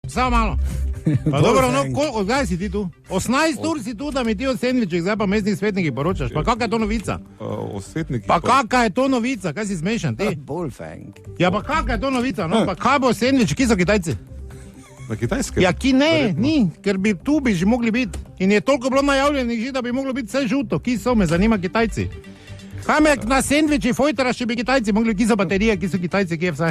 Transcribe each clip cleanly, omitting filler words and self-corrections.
Samo malo. Pa dobro, no, kdaj si ti tu? 18 ur si tu, da mi ti o sendvičih, zdaj pa mestnih svetnikih poročaš. Pa kakaj je to novica? O svetnikih. Pa kakaj je to novica? Kaj si smešan ti? Bolfang. Ja, pa kakaj je to novica? No, pa kaj bo sendvič, ki so Kitajci? Na Kitajske? Ja, ki ne, ni, ker bi tu bi že mogli biti. In je toliko bilo najavljenih že, da bi moglo biti vse žuto. Ki so, me zanima Kitajci. Kaj me na sendviči fojtera še bi Kitajci mogli, ki so baterije, ki so Kitajci, ki je vse?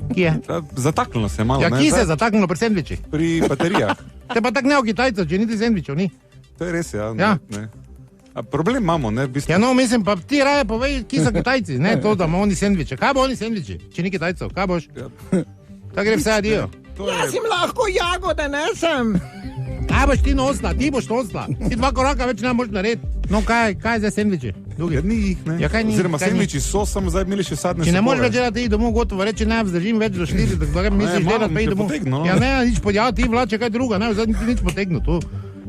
Ki je? Zataknilo se je malo. Ja, ki se je zataknilo pri sendvičih? Pri baterijah. Te pa tako ne o Kitajcev, če niti sendvičev ni. To je res, ja. Ja. Ne. A problem imamo, ne? V bistvu. Ja, no, mislim, pa ti raje povej, ki so Kitajci, ne to, da imamo oni sendviče. Kaj bo oni sendviči, če ni Kitajcev? Kaj boš? Ja. Tako gre vse adijo. Jaz jim lahko jagode nesem. Kaj boš ti nosla? Ti boš nosla. Ti 2 koraka več ne moš narediti. No, kaj je za sendviči? Ja, ni jih, ne? Ja, kaj ni? Oziroma, Kaj ni? sendviči so, samo zdaj imeli še sadne Če ne sokove. moreš več delati, iti domov gotovo, reči ne, vzdržim več do 4, da misliš malo delati, pa mi iti še domov. potegnu, no. Ja, ne, nič podjava, ti vlače kaj druga, ne, zdaj ti nič potegnu tu.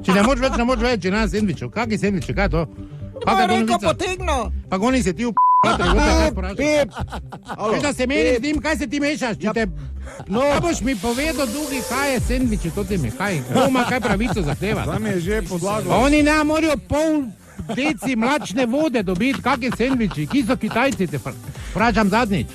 Če ne moreš več, ne moreš več, če ne sendvičev. Kakšni sendviči, kaj je to? Kakšna je to Reko novica? potegno. Pa goni se ti v kaj vprašaš. Veš, da se meni z njim, kaj se ti mešaš? Če te... No, kaj boš mi povedal, drugi, kaj je sendviči, to ti mi, kaj? Doma kaj pravico zahteva? Tam je že podlago. Oni ne morajo pol deci mlačne vode dobiti, kakšni sendviči, ki so Kitajci, te vprašam zadnjič.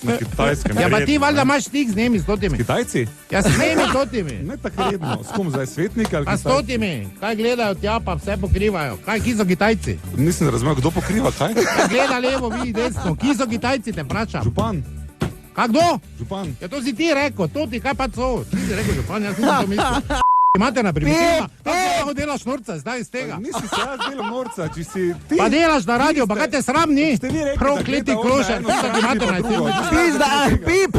Na Kitajskem. Ja, pa ti redno, valjda ne. imaš stik z njimi, s totimi. Kitajci? Ja, s njimi totimi. Ne tako redno. S kom zdaj, svetnik ali Pa s Kitajci? totimi, kaj gledajo tja, pa vse pokrivajo. Kaj, ki so Kitajci? Nisem razumel, kdo pokriva, kaj? Kaj gleda levo, vidi desno, ki so Kitajci, te vprašam. Župan. Kaj kdo? Župan. Ja, to si ti rekel, to ti kaj pa so. Ti si rekel, župan, jaz nisem to mislil. Imate na primitivno, kako lahko delaš norca zdaj iz tega? Nisi se jaz delam norca, če si ti. Pa delaš na radio, pa kaj te sram ni? Ste vi rekli, da Prav kleti gleda ona klošar, eno ti so stran, imate ti pa na drugo. tem. Pizda, pip.